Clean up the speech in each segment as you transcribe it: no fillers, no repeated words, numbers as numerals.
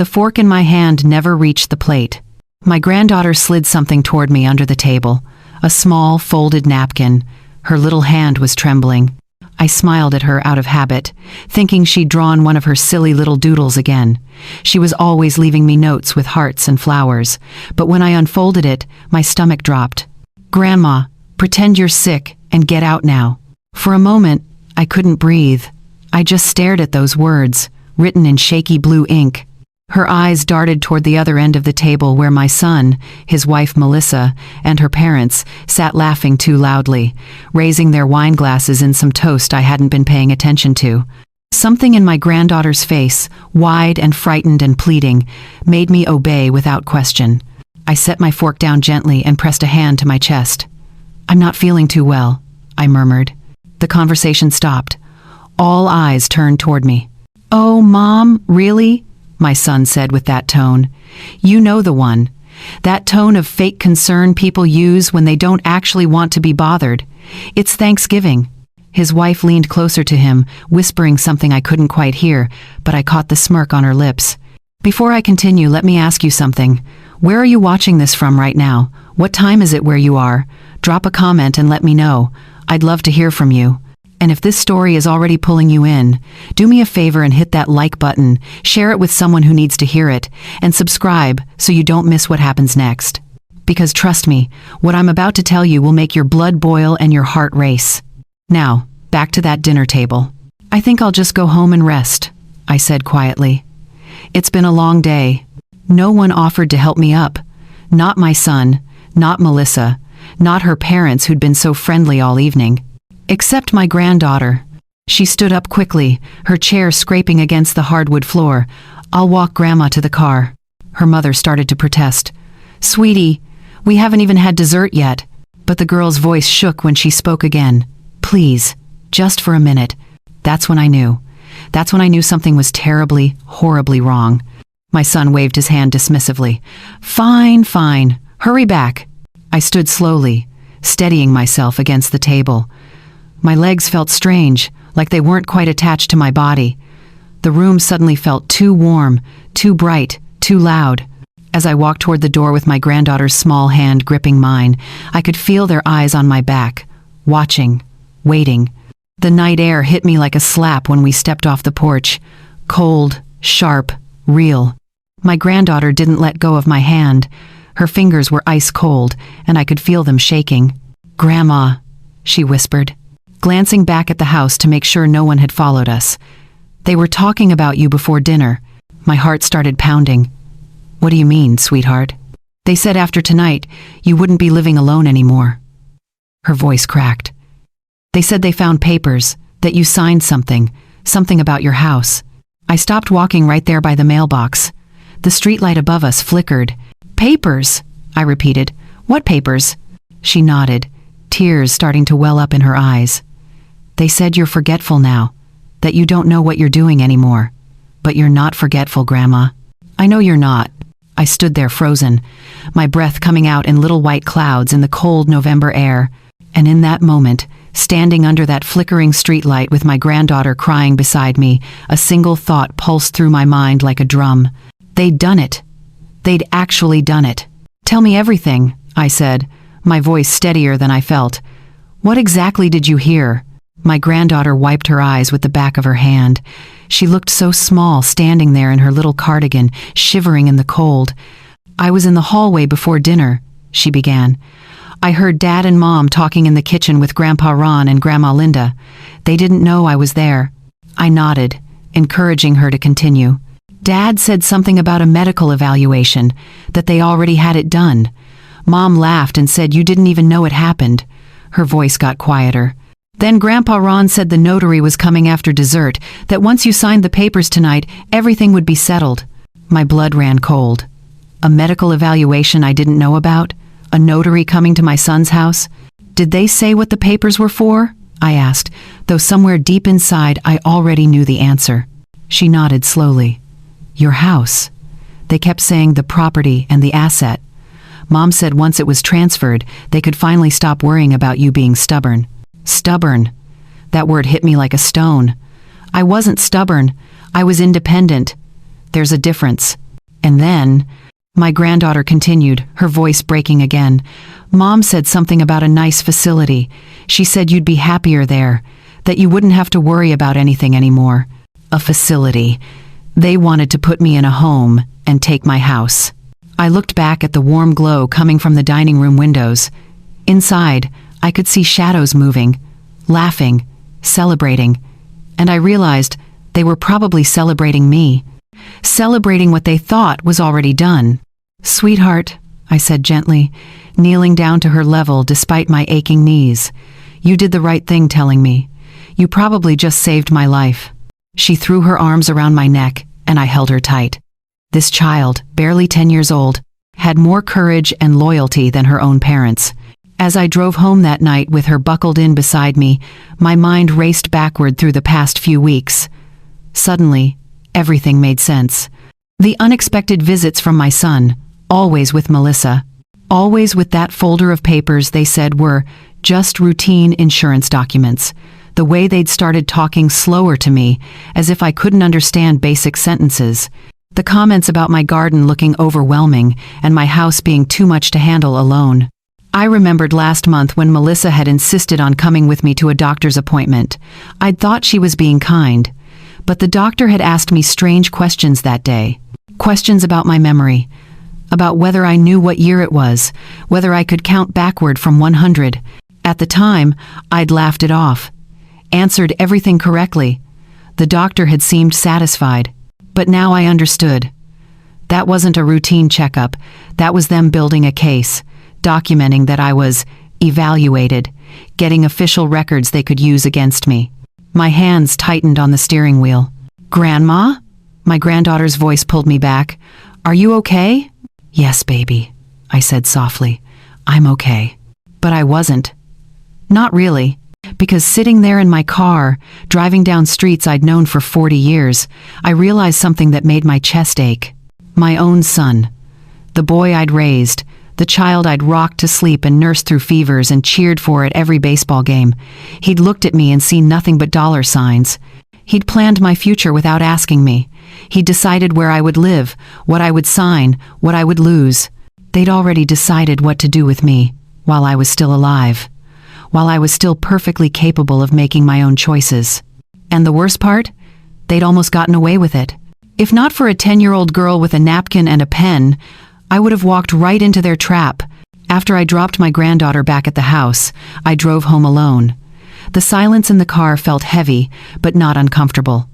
The fork in my hand never reached the plate. My granddaughter slid something toward me under the table, a small, folded napkin. Her little hand was trembling. I smiled at her out of habit, thinking she'd drawn one of her silly little doodles again. She was always leaving me notes with hearts and flowers, but when I unfolded it, my stomach dropped. "Grandma, pretend you're sick and get out now." For a moment, I couldn't breathe. I just stared at those words, written in shaky blue ink. Her eyes darted toward the other end of the table where my son, his wife Melissa, and her parents sat laughing too loudly, raising their wine glasses in some toast I hadn't been paying attention to. Something in my granddaughter's face, wide and frightened and pleading, made me obey without question. I set my fork down gently and pressed a hand to my chest. "I'm not feeling too well," I murmured. The conversation stopped. All eyes turned toward me. "Oh, Mom, really?" my son said with that tone. "You know the one. That tone of fake concern people use when they don't actually want to be bothered. It's Thanksgiving." His wife leaned closer to him, whispering something I couldn't quite hear, but I caught the smirk on her lips. "Before I continue, let me ask you something. Where are you watching this from right now? What time is it where you are? Drop a comment and let me know. I'd love to hear from you. And if this story is already pulling you in, do me a favor and hit that like button, share it with someone who needs to hear it, and subscribe so you don't miss what happens next. Because trust me, what I'm about to tell you will make your blood boil and your heart race. Now, back to that dinner table. "I think I'll just go home and rest," I said quietly. "It's been a long day. No one offered to help me up. Not my son, not Melissa, not her parents who'd been so friendly all evening. Except my granddaughter." She stood up quickly, her chair scraping against the hardwood floor. "I'll walk Grandma to the car." Her mother started to protest. "Sweetie, we haven't even had dessert yet." But the girl's voice shook when she spoke again. "Please, just for a minute." That's when I knew. That's when I knew something was terribly, horribly wrong. My son waved his hand dismissively. "Fine, fine. Hurry back." I stood slowly, steadying myself against the table. My legs felt strange, like they weren't quite attached to my body. The room suddenly felt too warm, too bright, too loud. As I walked toward the door with my granddaughter's small hand gripping mine, I could feel their eyes on my back, watching, waiting. The night air hit me like a slap when we stepped off the porch. Cold, sharp, real. My granddaughter didn't let go of my hand. Her fingers were ice cold, and I could feel them shaking. "Grandma," she whispered, glancing back at the house to make sure no one had followed us. "They were talking about you before dinner." My heart started pounding. "What do you mean, sweetheart?" "They said after tonight, you wouldn't be living alone anymore." Her voice cracked. "They said they found papers, that you signed something about your house." I stopped walking right there by the mailbox. The streetlight above us flickered. "Papers?" I repeated. "What papers?" She nodded, tears starting to well up in her eyes. "They said you're forgetful now, that you don't know what you're doing anymore. But you're not forgetful, Grandma." "I know you're not." I stood there frozen, my breath coming out in little white clouds in the cold November air. And in that moment, standing under that flickering streetlight with my granddaughter crying beside me, a single thought pulsed through my mind like a drum. They'd done it. They'd actually done it. "Tell me everything," I said, my voice steadier than I felt. "What exactly did you hear?" My granddaughter wiped her eyes with the back of her hand. She looked so small standing there in her little cardigan, shivering in the cold. "I was in the hallway before dinner," she began. "I heard Dad and Mom talking in the kitchen with Grandpa Ron and Grandma Linda. They didn't know I was there." I nodded, encouraging her to continue. "Dad said something about a medical evaluation, that they already had it done. Mom laughed and said you didn't even know it happened." Her voice got quieter. "Then Grandpa Ron said the notary was coming after dessert, that once you signed the papers tonight, everything would be settled." My blood ran cold. A medical evaluation I didn't know about? A notary coming to my son's house? "Did they say what the papers were for?" I asked, though somewhere deep inside I already knew the answer. She nodded slowly. "Your house. They kept saying the property and the asset. Mom said once it was transferred, they could finally stop worrying about you being stubborn." Stubborn. That word hit me like a stone. I wasn't stubborn. I was independent. There's a difference. And then, my granddaughter continued, her voice breaking again. Mom said something about a nice facility. She said you'd be happier there, that you wouldn't have to worry about anything anymore. A facility. They wanted to put me in a home and take my house. I looked back at the warm glow coming from the dining room windows. Inside, I could see shadows moving, laughing, celebrating, and I realized they were probably celebrating me, celebrating what they thought was already done. Sweetheart, I said gently, kneeling down to her level despite my aching knees. You did the right thing telling me. You probably just saved my life. She threw her arms around my neck, and I held her tight. This child, barely 10 years old, had more courage and loyalty than her own parents. As I drove home that night with her buckled in beside me, my mind raced backward through the past few weeks. Suddenly, everything made sense. The unexpected visits from my son, always with Melissa, always with that folder of papers they said were just routine insurance documents. The way they'd started talking slower to me, as if I couldn't understand basic sentences. The comments about my garden looking overwhelming and my house being too much to handle alone. I remembered last month when Melissa had insisted on coming with me to a doctor's appointment. I'd thought she was being kind, but the doctor had asked me strange questions that day. Questions about my memory, about whether I knew what year it was, whether I could count backward from 100. At the time, I'd laughed it off, answered everything correctly. The doctor had seemed satisfied, but now I understood. That wasn't a routine checkup, that was them building a case, documenting that I was evaluated, getting official records they could use against me. My hands tightened on the steering wheel. Grandma? My granddaughter's voice pulled me back. Are you okay? Yes, baby, I said softly. I'm okay. But I wasn't. Not really, because sitting there in my car, driving down streets I'd known for 40 years, I realized something that made my chest ache. My own son. The boy I'd raised, the child I'd rocked to sleep and nursed through fevers and cheered for at every baseball game. He'd looked at me and seen nothing but dollar signs. He'd planned my future without asking me. He'd decided where I would live, what I would sign, what I would lose. They'd already decided what to do with me, while I was still alive, while I was still perfectly capable of making my own choices. And the worst part? They'd almost gotten away with it. If not for a 10-year-old girl with a napkin and a pen, I would have walked right into their trap. After I dropped my granddaughter back at the house, I drove home alone. The silence in the car felt heavy, but not uncomfortable.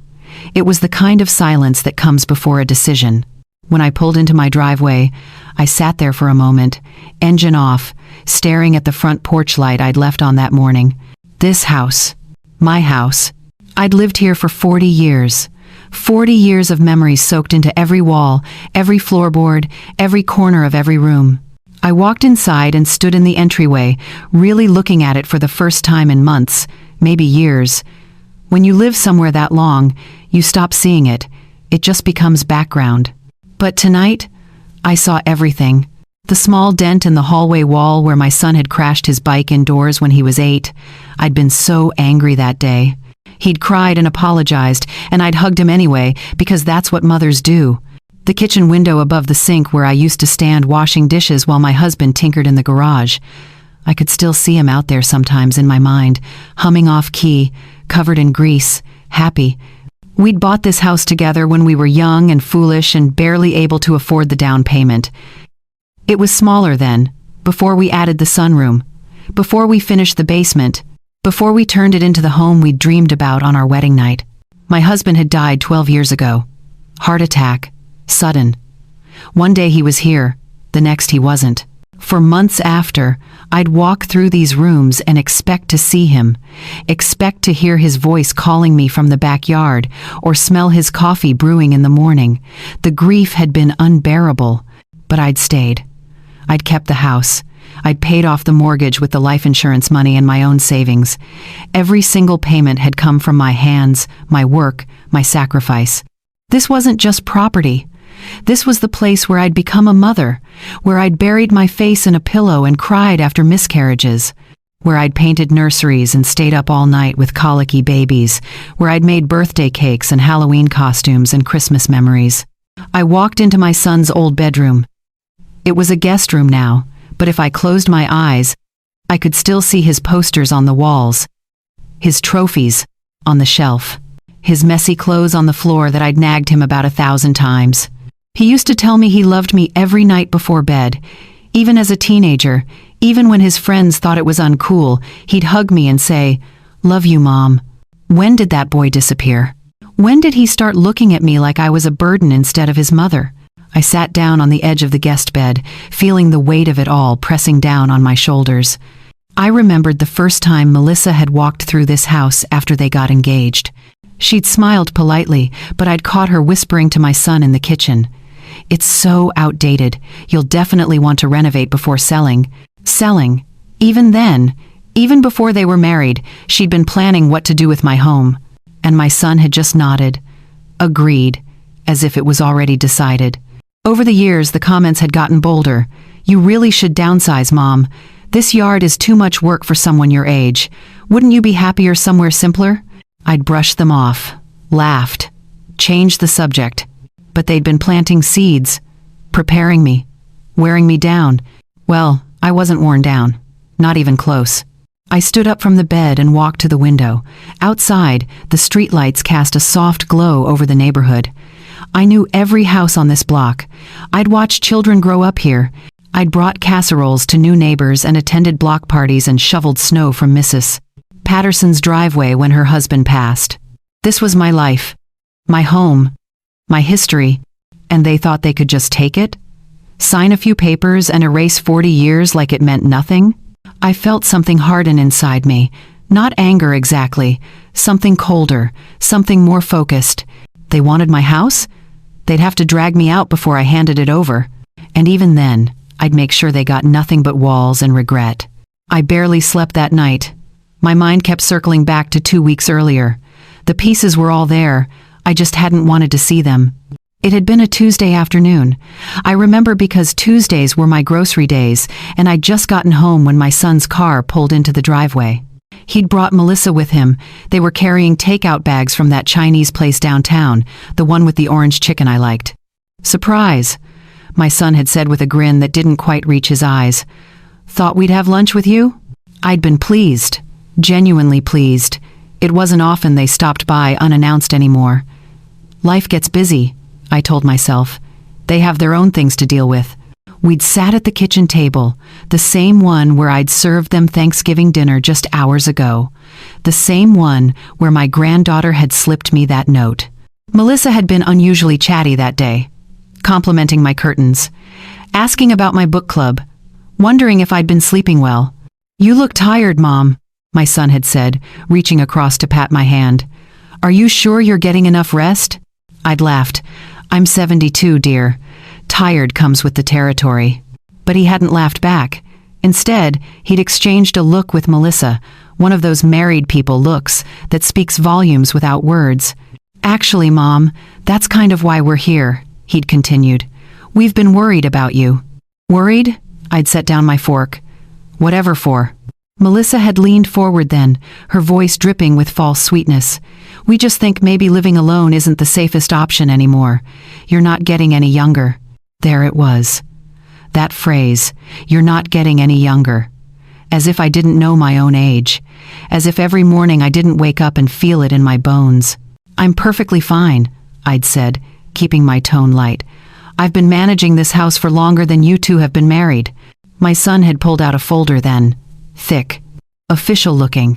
It was the kind of silence that comes before a decision. When I pulled into my driveway, I sat there for a moment, engine off, staring at the front porch light I'd left on that morning. This house, my house, I'd lived here for 40 years. 40 years of memories soaked into every wall, every floorboard, every corner of every room. I walked inside and stood in the entryway, really looking at it for the first time in months, maybe years. When you live somewhere that long, you stop seeing it. It just becomes background. But tonight, I saw everything. The small dent in the hallway wall where my son had crashed his bike indoors when he was 8. I'd been so angry that day. He'd cried and apologized, and I'd hugged him anyway, because that's what mothers do. The kitchen window above the sink where I used to stand washing dishes while my husband tinkered in the garage. I could still see him out there sometimes in my mind, humming off key, covered in grease, happy. We'd bought this house together when we were young and foolish and barely able to afford the down payment. It was smaller then, before we added the sunroom, before we finished the basement, before we turned it into the home we'd dreamed about on our wedding night. My husband had died 12 years ago. Heart attack. Sudden. One day he was here, the next he wasn't. For months after, I'd walk through these rooms and expect to see him, expect to hear his voice calling me from the backyard, or smell his coffee brewing in the morning. The grief had been unbearable, but I'd stayed. I'd kept the house. I'd paid off the mortgage with the life insurance money and my own savings. Every single payment had come from my hands, my work, my sacrifice. This wasn't just property. This was the place where I'd become a mother, where I'd buried my face in a pillow and cried after miscarriages, where I'd painted nurseries and stayed up all night with colicky babies, where I'd made birthday cakes and Halloween costumes and Christmas memories. I walked into my son's old bedroom. It was a guest room now, but if I closed my eyes, I could still see his posters on the walls, his trophies on the shelf, his messy clothes on the floor that I'd nagged him about 1,000 times. He used to tell me he loved me every night before bed. Even as a teenager, even when his friends thought it was uncool, he'd hug me and say, "Love you, Mom." When did that boy disappear? When did he start looking at me like I was a burden instead of his mother? I sat down on the edge of the guest bed, feeling the weight of it all pressing down on my shoulders. I remembered the first time Melissa had walked through this house after they got engaged. She'd smiled politely, but I'd caught her whispering to my son in the kitchen, "It's so outdated. You'll definitely want to renovate before selling." Selling. Even then, even before they were married, she'd been planning what to do with my home. And my son had just nodded, agreed, as if it was already decided. Over the years, the comments had gotten bolder. "You really should downsize, Mom. This yard is too much work for someone your age. Wouldn't you be happier somewhere simpler?" I'd brushed them off, laughed, changed the subject. But they'd been planting seeds, preparing me, wearing me down. Well, I wasn't worn down, not even close. I stood up from the bed and walked to the window. Outside, the streetlights cast a soft glow over the neighborhood. I knew every house on this block. I'd watched children grow up here. I'd brought casseroles to new neighbors and attended block parties and shoveled snow from Mrs. Patterson's driveway when her husband passed. This was my life, my home, my history, and they thought they could just take it? Sign a few papers and erase 40 years like it meant nothing? I felt something harden inside me. Not anger exactly, something colder, something more focused. They wanted my house? They'd have to drag me out before I handed it over. And even then, I'd make sure they got nothing but walls and regret. I barely slept that night. My mind kept circling back to 2 weeks earlier. The pieces were all there. I just hadn't wanted to see them. It had been a Tuesday afternoon. I remember because Tuesdays were my grocery days, and I'd just gotten home when my son's car pulled into the driveway. He'd brought Melissa with him. They were carrying takeout bags from that Chinese place downtown, the one with the orange chicken I liked. "Surprise," my son had said with a grin that didn't quite reach his eyes. "Thought we'd have lunch with you?" I'd been pleased, genuinely pleased. It wasn't often they stopped by unannounced anymore. Life gets busy, I told myself. They have their own things to deal with. We'd sat at the kitchen table, the same one where I'd served them Thanksgiving dinner just hours ago. The same one where my granddaughter had slipped me that note. Melissa had been unusually chatty that day, complimenting my curtains, asking about my book club, wondering if I'd been sleeping well. "You look tired, Mom," my son had said, reaching across to pat my hand. "Are you sure you're getting enough rest?" I'd laughed. "I'm 72, dear. Tired comes with the territory." But he hadn't laughed back. Instead, he'd exchanged a look with Melissa, one of those married people looks that speaks volumes without words. "Actually, Mom, that's kind of why we're here," he'd continued. "We've been worried about you." "Worried?" I'd set down my fork. "Whatever for." Melissa had leaned forward then, her voice dripping with false sweetness. "We just think maybe living alone isn't the safest option anymore. You're not getting any younger." There it was. That phrase, "you're not getting any younger." As if I didn't know my own age. As if every morning I didn't wake up and feel it in my bones. "I'm perfectly fine," I'd said, keeping my tone light. "I've been managing this house for longer than you two have been married." My son had pulled out a folder then. Thick. Official looking.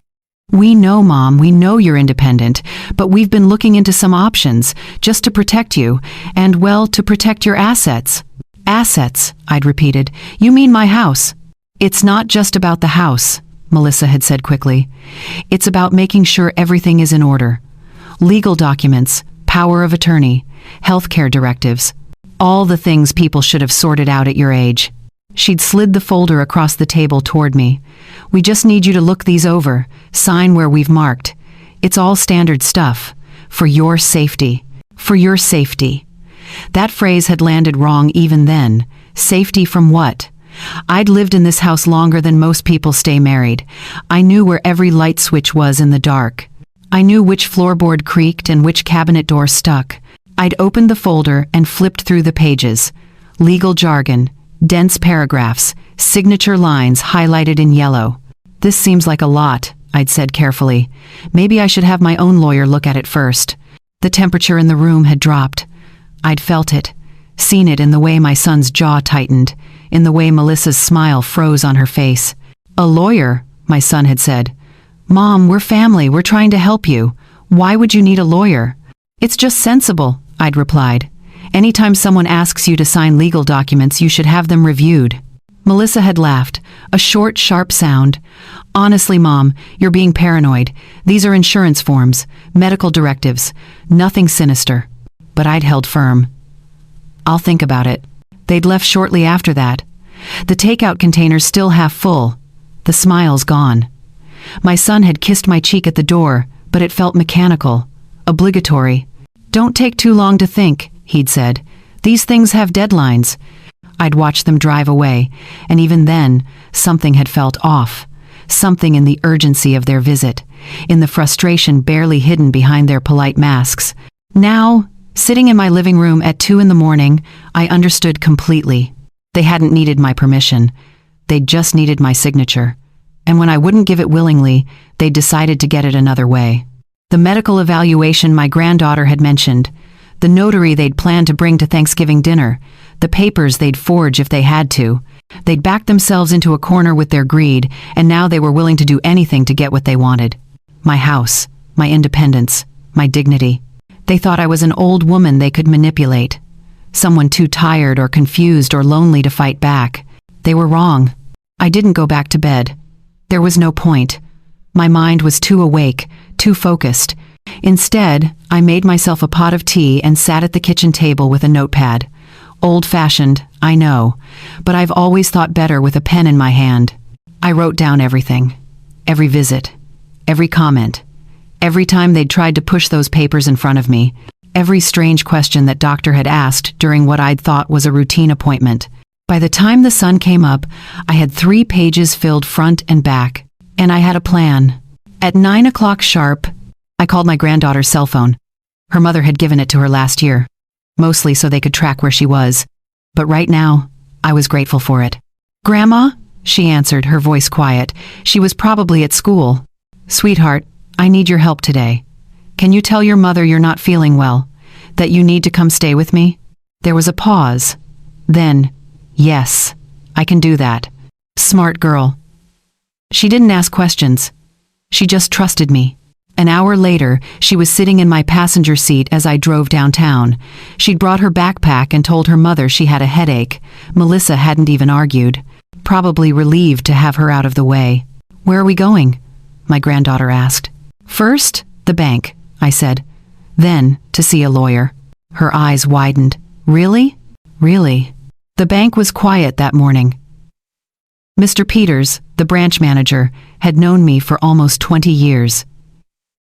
"We know, Mom, we know you're independent, but we've been looking into some options, just to protect you, and, well, to protect your assets." "Assets," I'd repeated. "You mean my house?" "It's not just about the house," Melissa had said quickly. "It's about making sure everything is in order. Legal documents, power of attorney, healthcare directives, all the things people should have sorted out at your age." She'd slid the folder across the table toward me. "We just need you to look these over, sign where we've marked. It's all standard stuff. For your safety. For your safety." That phrase had landed wrong even then. Safety from what? I'd lived in this house longer than most people stay married. I knew where every light switch was in the dark. I knew which floorboard creaked and which cabinet door stuck. I'd opened the folder and flipped through the pages. Legal jargon, dense paragraphs, signature lines highlighted in yellow. "This seems like a lot," I'd said carefully. "Maybe I should have my own lawyer look at it first." The temperature in the room had dropped. I'd felt it, seen it in the way my son's jaw tightened, in the way Melissa's smile froze on her face. "A lawyer," my son had said. "Mom, we're family, we're trying to help you. Why would you need a lawyer?" "It's just sensible," I'd replied. "Anytime someone asks you to sign legal documents, you should have them reviewed." Melissa had laughed, a short, sharp sound. "Honestly, Mom, you're being paranoid. These are insurance forms, medical directives, nothing sinister." But I'd held firm. "I'll think about it." They'd left shortly after that. The takeout container's still half full. The smile's gone. My son had kissed my cheek at the door, but it felt mechanical, obligatory. "Don't take too long to think," he'd said. "These things have deadlines." I'd watched them drive away, and even then, something had felt off. Something in the urgency of their visit, in the frustration barely hidden behind their polite masks. Now, sitting in my living room at 2 in the morning, I understood completely. They hadn't needed my permission. They'd just needed my signature. And when I wouldn't give it willingly, they'd decided to get it another way. The medical evaluation my granddaughter had mentioned, the notary they'd planned to bring to Thanksgiving dinner, the papers they'd forge if they had to. They'd backed themselves into a corner with their greed, and now they were willing to do anything to get what they wanted. My house, my independence, my dignity. They thought I was an old woman they could manipulate. Someone too tired or confused or lonely to fight back. They were wrong. I didn't go back to bed. There was no point. My mind was too awake, too focused. Instead, I made myself a pot of tea and sat at the kitchen table with a notepad. Old-fashioned, I know, but I've always thought better with a pen in my hand. I wrote down everything. Every visit. Every comment. Every time they'd tried to push those papers in front of me. Every strange question that doctor had asked during what I'd thought was a routine appointment. By the time the sun came up, I had 3 pages filled front and back. And I had a plan. At 9 o'clock sharp, I called my granddaughter's cell phone. Her mother had given it to her last year, mostly so they could track where she was. But right now, I was grateful for it. "Grandma?" she answered, her voice quiet. She was probably at school. "Sweetheart, I need your help today. Can you tell your mother you're not feeling well? That you need to come stay with me?" There was a pause. Then, "Yes, I can do that." Smart girl. She didn't ask questions. She just trusted me. An hour later, she was sitting in my passenger seat as I drove downtown. She'd brought her backpack and told her mother she had a headache. Melissa hadn't even argued. Probably relieved to have her out of the way. "Where are we going?" my granddaughter asked. "First, the bank," I said. "Then, to see a lawyer." Her eyes widened. "Really? Really?" The bank was quiet that morning. Mr. Peters, the branch manager, had known me for almost 20 years.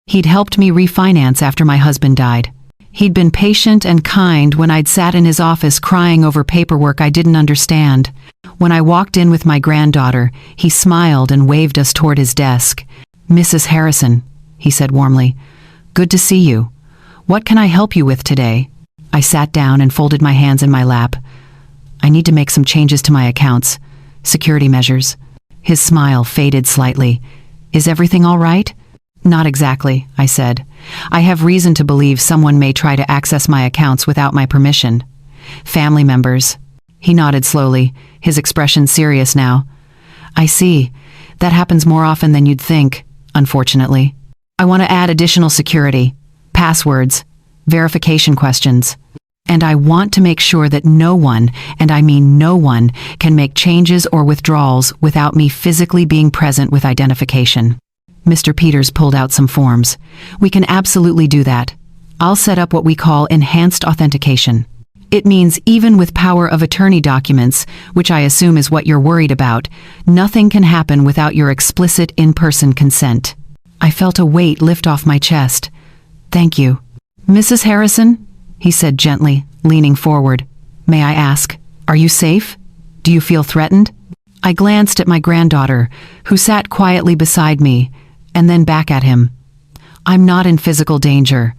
He'd helped me refinance after my husband died. He'd been patient and kind when I'd sat in his office crying over paperwork I didn't understand. When I walked in with my granddaughter, he smiled and waved us toward his desk. "Mrs. Harrison," he said warmly, "good to see you. What can I help you with today?" I sat down and folded my hands in my lap. "I need to make some changes to my accounts. Security measures." His smile faded slightly. "Is everything all right?" "Not exactly," I said. "I have reason to believe someone may try to access my accounts without my permission. Family members." He nodded slowly, his expression serious now. "I see. That happens more often than you'd think, unfortunately. I want to add additional security, passwords, verification questions. And I want to make sure that no one, and I mean no one, can make changes or withdrawals without me physically being present with identification." Mr. Peters pulled out some forms. "We can absolutely do that. I'll set up what we call enhanced authentication. It means even with power of attorney documents, which I assume is what you're worried about, nothing can happen without your explicit in-person consent." I felt a weight lift off my chest. "Thank you." "Mrs. Harrison?" he said gently, leaning forward. "May I ask, are you safe? Do you feel threatened?" I glanced at my granddaughter, who sat quietly beside me, and then back at him. "I'm not in physical danger,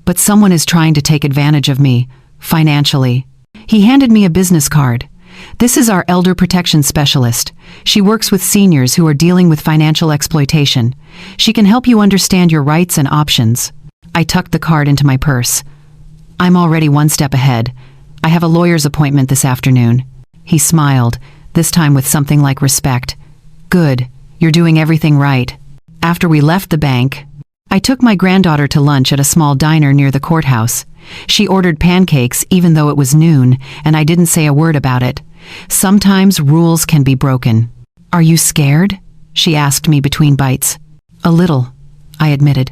but someone is trying to take advantage of me, financially. He handed me a business card. This is our elder protection specialist. She works with seniors who are dealing with financial exploitation. She can help you understand your rights and options. I tucked the card into my purse. I'm already one step ahead. I have a lawyer's appointment this afternoon. He smiled, this time with something like respect. Good, you're doing everything right. After we left the bank, I took my granddaughter to lunch at a small diner near the courthouse. She ordered pancakes even though it was noon, and I didn't say a word about it. Sometimes rules can be broken. Are you scared? She asked me between bites. A little, I admitted.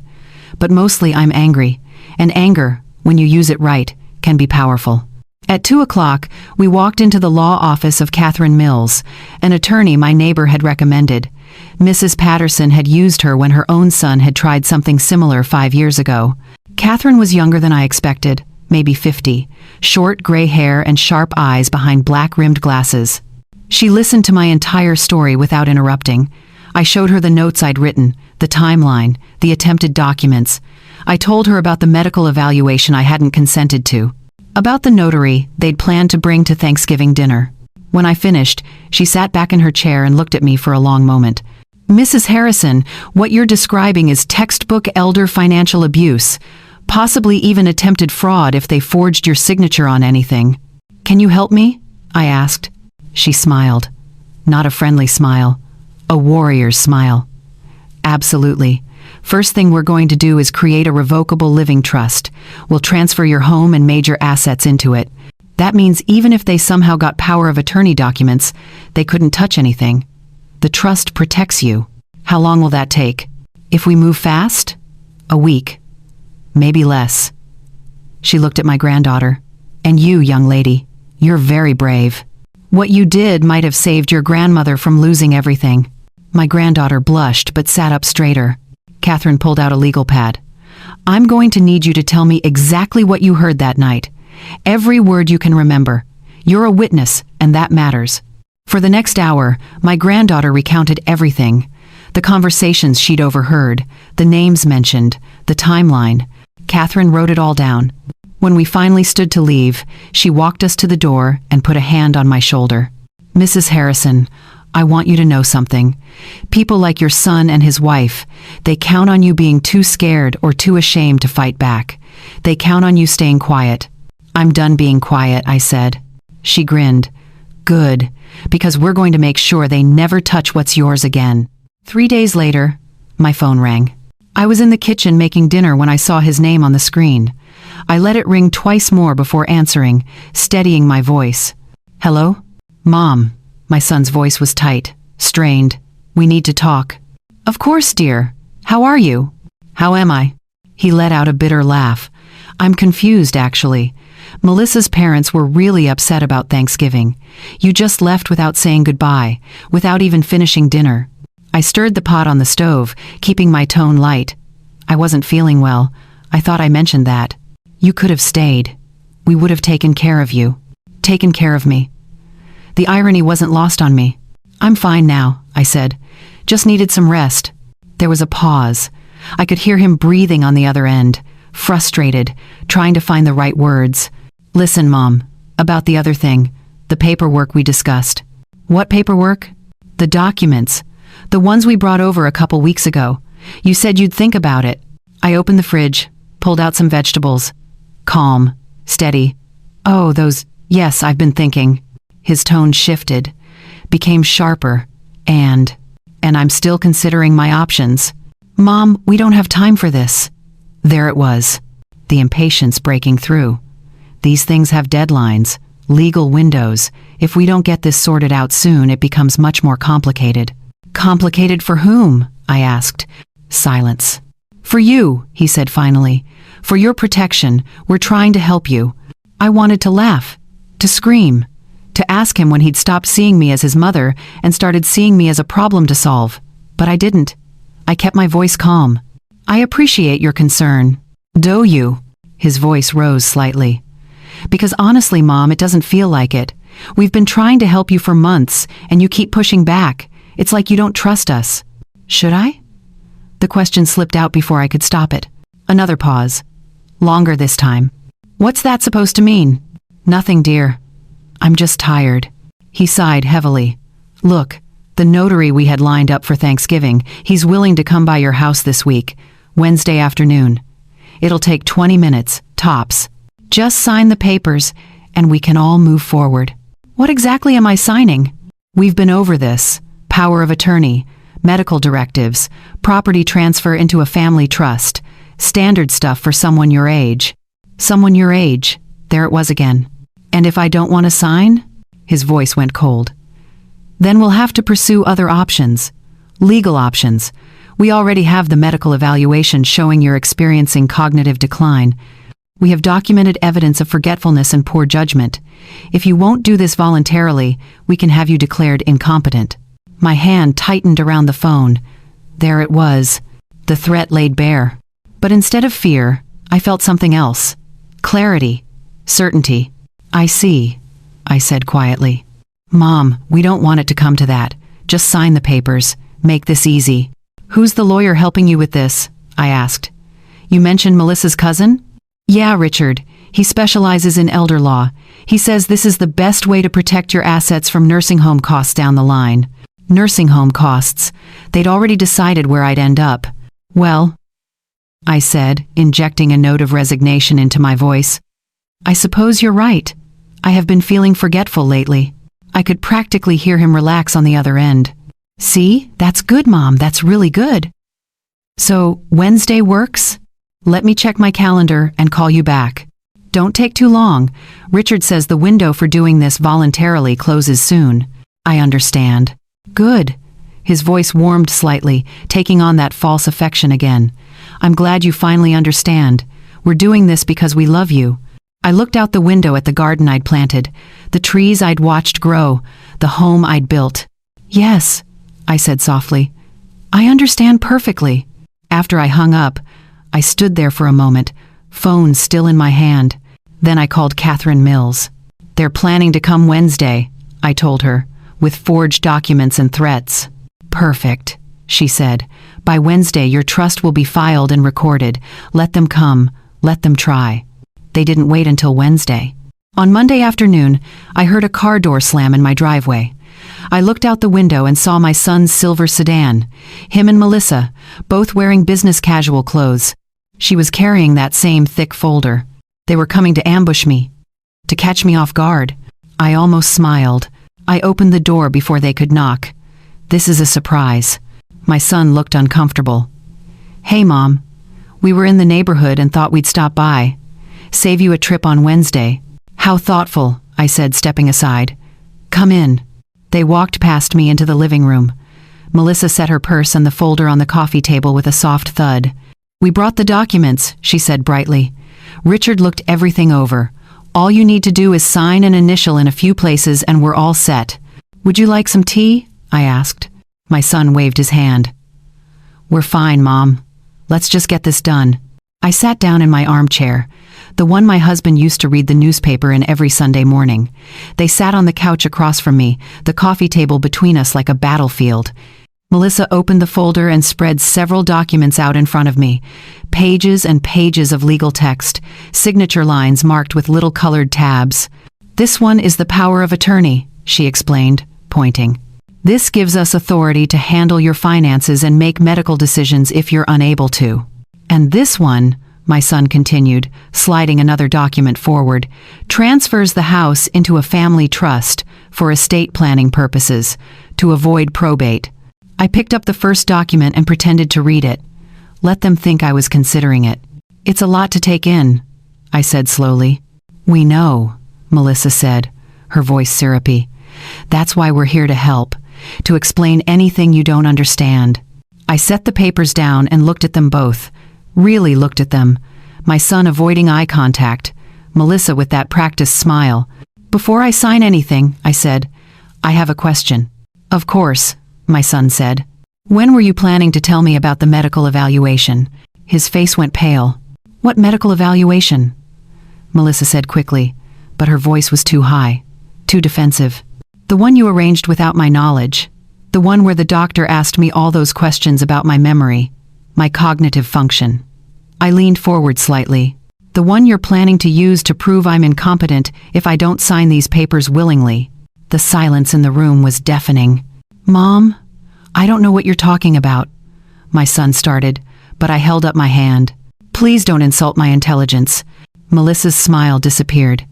But mostly I'm angry, and anger, when you use it right, can be powerful. At 2 o'clock, we walked into the law office of Catherine Mills, an attorney my neighbor had recommended. Mrs. Patterson had used her when her own son had tried something similar 5 years ago. Catherine was younger than I expected, maybe 50, short gray hair and sharp eyes behind black-rimmed glasses. She listened to my entire story without interrupting. I showed her the notes I'd written, the timeline, the attempted documents. I told her about the medical evaluation I hadn't consented to, about the notary they'd planned to bring to Thanksgiving dinner. When I finished, she sat back in her chair and looked at me for a long moment. Mrs. Harrison, what you're describing is textbook elder financial abuse, possibly even attempted fraud if they forged your signature on anything. Can you help me? I asked. She smiled. Not a friendly smile, a warrior's smile. Absolutely. First thing we're going to do is create a revocable living trust. We'll transfer your home and major assets into it. That means even if they somehow got power of attorney documents, they couldn't touch anything. The trust protects you. How long will that take? If we move fast? A week. Maybe less. She looked at my granddaughter. And you, young lady, you're very brave. What you did might have saved your grandmother from losing everything. My granddaughter blushed but sat up straighter. Catherine pulled out a legal pad. I'm going to need you to tell me exactly what you heard that night. Every word you can remember. You're a witness, and that matters. For the next hour, my granddaughter recounted everything. The conversations she'd overheard, the names mentioned, the timeline. Catherine wrote it all down. When we finally stood to leave, she walked us to the door and put a hand on my shoulder. Mrs. Harrison, I want you to know something. People like your son and his wife, they count on you being too scared or too ashamed to fight back. They count on you staying quiet. I'm done being quiet, I said. She grinned. Good, because we're going to make sure they never touch what's yours again. 3 days later, my phone rang. I was in the kitchen making dinner when I saw his name on the screen. I let it ring twice more before answering, steadying my voice. Hello? Mom. My son's voice was tight, strained. We need to talk. Of course, dear. How are you? How am I? He let out a bitter laugh. I'm confused, actually. Melissa's parents were really upset about Thanksgiving. You just left without saying goodbye, without even finishing dinner. I stirred the pot on the stove, keeping my tone light. I wasn't feeling well. I thought I mentioned that. You could have stayed. We would have taken care of you. Taken care of me. The irony wasn't lost on me. I'm fine now, I said. Just needed some rest. There was a pause. I could hear him breathing on the other end, frustrated, trying to find the right words. Listen, Mom, about the other thing, the paperwork we discussed. What paperwork? The documents. The ones we brought over a couple weeks ago. You said you'd think about it. I opened the fridge, pulled out some vegetables. Calm, steady. Oh, those, yes, I've been thinking. His tone shifted, became sharper, and I'm still considering my options. Mom, we don't have time for this. There it was, the impatience breaking through. These things have deadlines, legal windows. If we don't get this sorted out soon, it becomes much more complicated. Complicated for whom? I asked. Silence. For you, he said finally. For your protection, we're trying to help you. I wanted to laugh, to scream, to ask him when he'd stopped seeing me as his mother and started seeing me as a problem to solve. But I didn't. I kept my voice calm. I appreciate your concern. Do you? His voice rose slightly. Because honestly, Mom, it doesn't feel like it. We've been trying to help you for months, and you keep pushing back. It's like you don't trust us. Should I? The question slipped out before I could stop it. Another pause. Longer this time. What's that supposed to mean? Nothing, dear. I'm just tired. He sighed heavily. Look, the notary we had lined up for Thanksgiving, he's willing to come by your house this week, Wednesday afternoon. It'll take 20 minutes, tops. Just sign the papers, and we can all move forward. What exactly am I signing? We've been over this. Power of attorney, medical directives, property transfer into a family trust, standard stuff for someone your age. Someone your age. There it was again. And if I don't want to sign? His voice went cold. Then we'll have to pursue other options. Legal options. We already have the medical evaluation showing you're experiencing cognitive decline. We have documented evidence of forgetfulness and poor judgment. If you won't do this voluntarily, we can have you declared incompetent. My hand tightened around the phone. There it was. The threat laid bare. But instead of fear, I felt something else. Clarity. Certainty. I see, I said quietly. Mom, we don't want it to come to that. Just sign the papers. Make this easy. Who's the lawyer helping you with this? I asked. You mentioned Melissa's cousin? Yeah, Richard. He specializes in elder law. He says this is the best way to protect your assets from nursing home costs down the line. Nursing home costs. They'd already decided where I'd end up. Well, I said, injecting a note of resignation into my voice. I suppose you're right. I have been feeling forgetful lately. I could practically hear him relax on the other end. See? That's good, Mom. That's really good. So, Wednesday works? Let me check my calendar and call you back. Don't take too long. Richard says the window for doing this voluntarily closes soon. I understand. Good. His voice warmed slightly, taking on that false affection again. I'm glad you finally understand. We're doing this because we love you. I looked out the window at the garden I'd planted, the trees I'd watched grow, the home I'd built. Yes, I said softly. I understand perfectly. After I hung up, I stood there for a moment, phone still in my hand. Then I called Catherine Mills. They're planning to come Wednesday, I told her, with forged documents and threats. Perfect, she said. By Wednesday, your trust will be filed and recorded. Let them come. Let them try. They didn't wait until Wednesday. On Monday afternoon, I heard a car door slam in my driveway. I looked out the window and saw my son's silver sedan, him and Melissa, both wearing business casual clothes. She was carrying that same thick folder. They were coming to ambush me, to catch me off guard. I almost smiled. I opened the door before they could knock. This is a surprise. My son looked uncomfortable. Hey, Mom. We were in the neighborhood and thought we'd stop by. Save you a trip on Wednesday. How thoughtful, I said, stepping aside. Come in. They walked past me into the living room. Melissa set her purse and the folder on the coffee table with a soft thud. We brought the documents, she said brightly. Richard looked everything over. All you need to do is sign an initial in a few places and we're all set. Would you like some tea? I asked. My son waved his hand. We're fine, Mom. Let's just get this done. I sat down in my armchair, the one my husband used to read the newspaper in every Sunday morning. They sat on the couch across from me, the coffee table between us like a battlefield. Melissa opened the folder and spread several documents out in front of me. Pages and pages of legal text, signature lines marked with little colored tabs. This one is the power of attorney, she explained, pointing. This gives us authority to handle your finances and make medical decisions if you're unable to. And this one, my son continued, sliding another document forward, transfers the house into a family trust for estate planning purposes, to avoid probate. I picked up the first document and pretended to read it. Let them think I was considering it. It's a lot to take in, I said slowly. We know, Melissa said, her voice syrupy. That's why we're here to help, to explain anything you don't understand. I set the papers down and looked at them both, really looked at them, my son avoiding eye contact, Melissa with that practiced smile. Before I sign anything, I said, I have a question. Of course, my son said. When were you planning to tell me about the medical evaluation? His face went pale. What medical evaluation? Melissa said quickly, but her voice was too high, too defensive. The one you arranged without my knowledge. The one where the doctor asked me all those questions about my memory, my cognitive function. I leaned forward slightly. The one you're planning to use to prove I'm incompetent if I don't sign these papers willingly. The silence in the room was deafening. Mom, I don't know what you're talking about, my son started, but I held up my hand. Please don't insult my intelligence. Melissa's smile disappeared.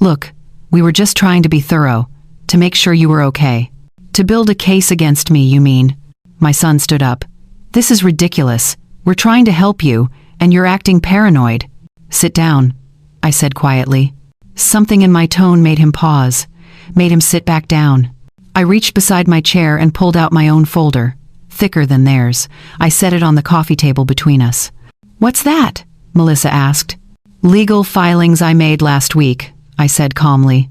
Look, we were just trying to be thorough, to make sure you were okay. To build a case against me, you mean? My son stood up. This is ridiculous. We're trying to help you, and you're acting paranoid. Sit down, I said quietly. Something in my tone made him pause, made him sit back down. I reached beside my chair and pulled out my own folder, thicker than theirs. I set it on the coffee table between us. What's that? Melissa asked. Legal filings I made last week, I said calmly.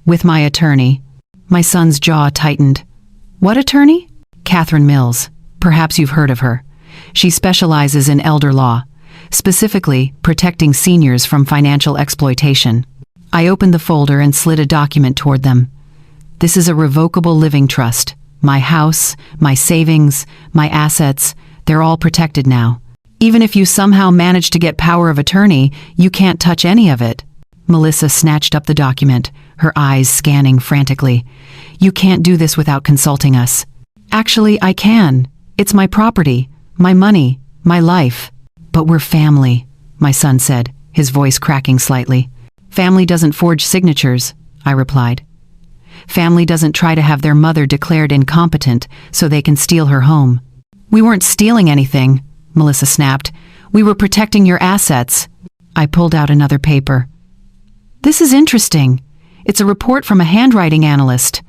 With my attorney. My son's jaw tightened. What attorney? Catherine Mills. Perhaps you've heard of her. She specializes in elder law, specifically protecting seniors from financial exploitation. I opened the folder and slid a document toward them. This is a revocable living trust. My house, my savings, my assets, they're all protected now. Even if you somehow manage to get power of attorney, you can't touch any of it. Melissa snatched up the document, her eyes scanning frantically. You can't do this without consulting us. Actually, I can. It's my property, my money, my life. But we're family, my son said, his voice cracking slightly. Family doesn't forge signatures, I replied. Family doesn't try to have their mother declared incompetent so they can steal her home. We weren't stealing anything, Melissa snapped. We were protecting your assets. I pulled out another paper. This is interesting. It's a report from a handwriting analyst.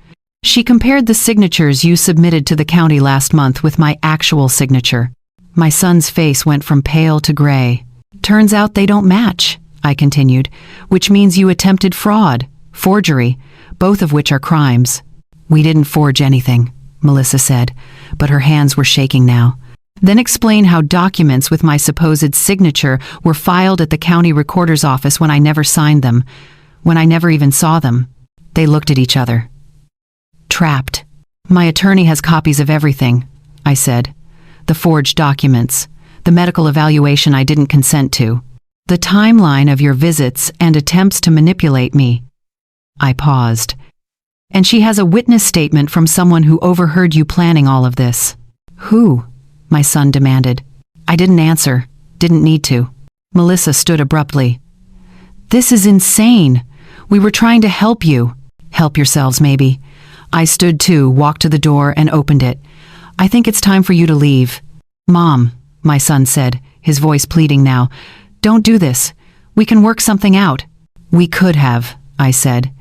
She compared the signatures you submitted to the county last month with my actual signature. My son's face went from pale to gray. Turns out they don't match, I continued, which means you attempted fraud, forgery, both of which are crimes. We didn't forge anything, Melissa said, but her hands were shaking now. Then explain how documents with my supposed signature were filed at the county recorder's office when I never signed them, when I never even saw them. They looked at each other. Trapped. My attorney has copies of everything, I said. The forged documents, the medical evaluation I didn't consent to, the timeline of your visits and attempts to manipulate me. I paused. And she has a witness statement from someone who overheard you planning all of this. Who? My son demanded. I didn't answer, didn't need to. Melissa stood abruptly. This is insane. We were trying to help you. Help yourselves, maybe. I stood too, walked to the door and opened it. I think it's time for you to leave. Mom, my son said, his voice pleading now. Don't do this. We can work something out. We could have, I said.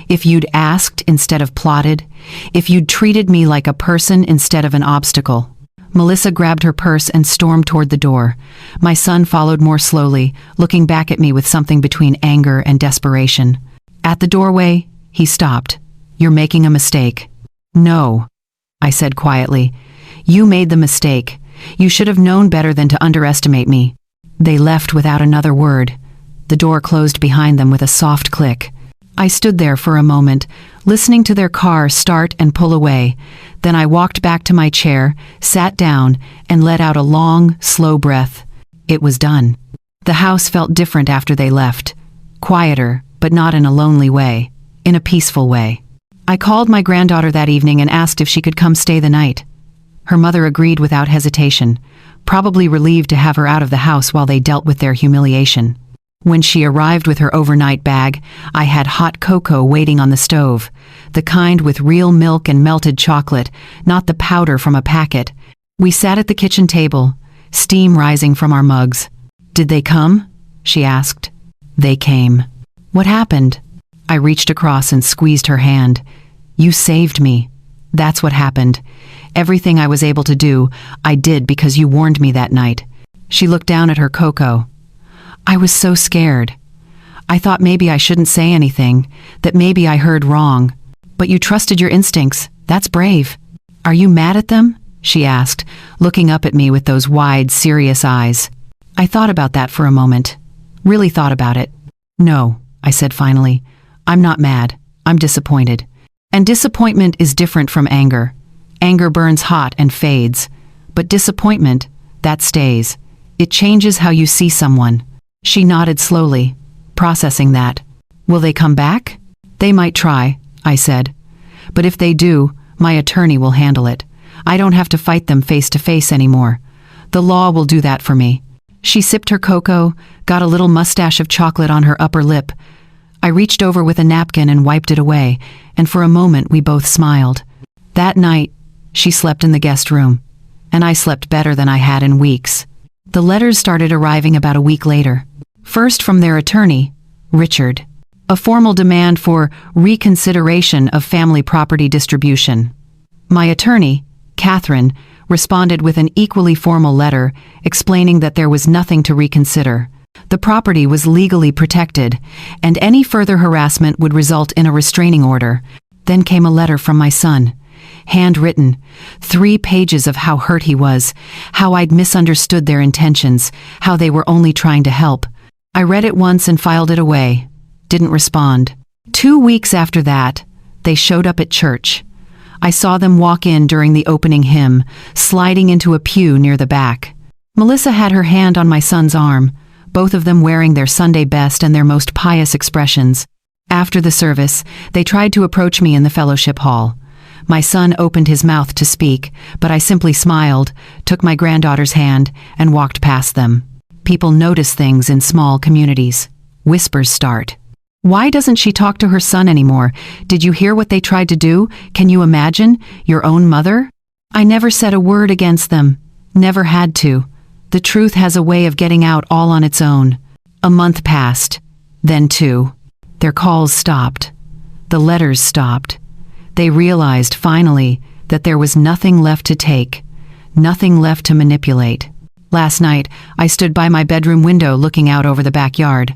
If you'd asked instead of plotted. If you'd treated me like a person instead of an obstacle. Melissa grabbed her purse and stormed toward the door. My son followed more slowly, looking back at me with something between anger and desperation. At the doorway, he stopped. You're making a mistake. No, I said quietly. You made the mistake. You should have known better than to underestimate me. They left without another word. The door closed behind them with a soft click. I stood there for a moment, listening to their car start and pull away. Then I walked back to my chair, sat down, and let out a long, slow breath. It was done. The house felt different after they left. Quieter, but not in a lonely way. In a peaceful way. I called my granddaughter that evening and asked if she could come stay the night. Her mother agreed without hesitation, probably relieved to have her out of the house while they dealt with their humiliation. When she arrived with her overnight bag, I had hot cocoa waiting on the stove, the kind with real milk and melted chocolate, not the powder from a packet. We sat at the kitchen table, steam rising from our mugs. Did they come? She asked. They came. What happened? I reached across and squeezed her hand. You saved me. That's what happened. Everything I was able to do, I did because you warned me that night. She looked down at her cocoa. I was so scared. I thought maybe I shouldn't say anything, that maybe I heard wrong. But you trusted your instincts. That's brave. Are you mad at them? She asked, looking up at me with those wide, serious eyes. I thought about that for a moment. Really thought about it. No, I said finally. I'm not mad. I'm disappointed. And disappointment is different from anger. Anger burns hot and fades. But disappointment, that stays. It changes how you see someone. She nodded slowly, processing that. Will they come back? They might try, I said. But if they do, my attorney will handle it. I don't have to fight them face to face anymore. The law will do that for me. She sipped her cocoa, got a little mustache of chocolate on her upper lip. I reached over with a napkin and wiped it away, and for a moment we both smiled. That night, she slept in the guest room, and I slept better than I had in weeks. The letters started arriving about a week later. First from their attorney, Richard. A formal demand for reconsideration of family property distribution. My attorney, Catherine, responded with an equally formal letter explaining that there was nothing to reconsider. The property was legally protected, and any further harassment would result in a restraining order. Then came a letter from my son, handwritten, 3 pages of how hurt he was, how I'd misunderstood their intentions, how they were only trying to help. I read it once and filed it away. Didn't respond. 2 weeks after that, they showed up at church. I saw them walk in during the opening hymn, sliding into a pew near the back. Melissa had her hand on my son's arm, both of them wearing their Sunday best and their most pious expressions. After the service, they tried to approach me in the fellowship hall. My son opened his mouth to speak, but I simply smiled, took my granddaughter's hand, and walked past them. People notice things in small communities. Whispers start. Why doesn't she talk to her son anymore? Did you hear what they tried to do? Can you imagine? Your own mother? I never said a word against them. Never had to. The truth has a way of getting out all on its own. A month passed. Then 2. Their calls stopped. The letters stopped. They realized, finally, that there was nothing left to take. Nothing left to manipulate. Last night, I stood by my bedroom window looking out over the backyard.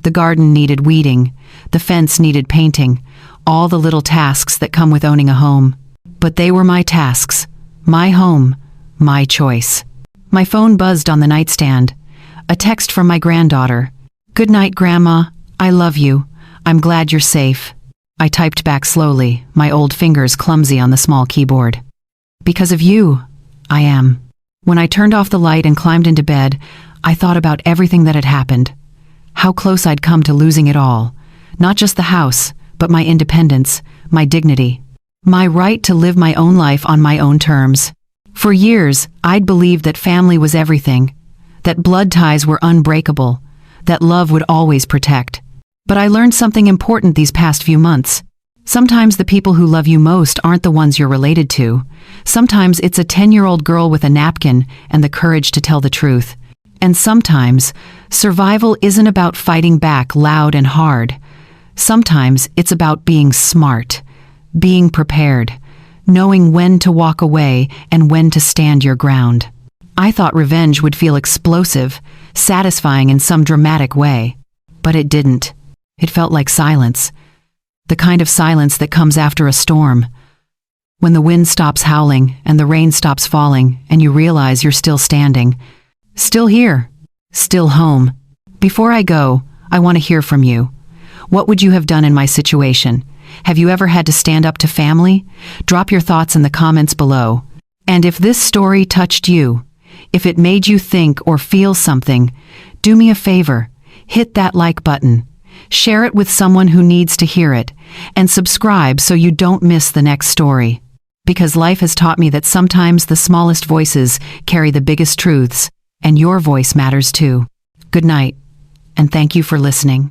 The garden needed weeding. The fence needed painting. All the little tasks that come with owning a home. But they were my tasks. My home. My choice. My phone buzzed on the nightstand. A text from my granddaughter. "Good night, Grandma. I love you. I'm glad you're safe." I typed back slowly, my old fingers clumsy on the small keyboard. "Because of you, I am." When I turned off the light and climbed into bed, I thought about everything that had happened. How close I'd come to losing it all. Not just the house, but my independence, my dignity. My right to live my own life on my own terms. For years, I'd believed that family was everything, that blood ties were unbreakable, that love would always protect. But I learned something important these past few months. Sometimes the people who love you most aren't the ones you're related to. Sometimes it's a 10-year-old girl with a napkin and the courage to tell the truth. And sometimes, survival isn't about fighting back loud and hard. Sometimes it's about being smart, being prepared, knowing when to walk away and when to stand your ground. I thought revenge would feel explosive, satisfying in some dramatic way. But it didn't. It felt like silence. The kind of silence that comes after a storm. When the wind stops howling and the rain stops falling and you realize you're still standing. Still here. Still home. Before I go, I want to hear from you. What would you have done in my situation? Have you ever had to stand up to family? Drop your thoughts in the comments below. And if this story touched you, if it made you think or feel something, do me a favor. Hit that like button. Share it with someone who needs to hear it. And subscribe so you don't miss the next story. Because life has taught me that sometimes the smallest voices carry the biggest truths, and your voice matters too. Good night, and thank you for listening.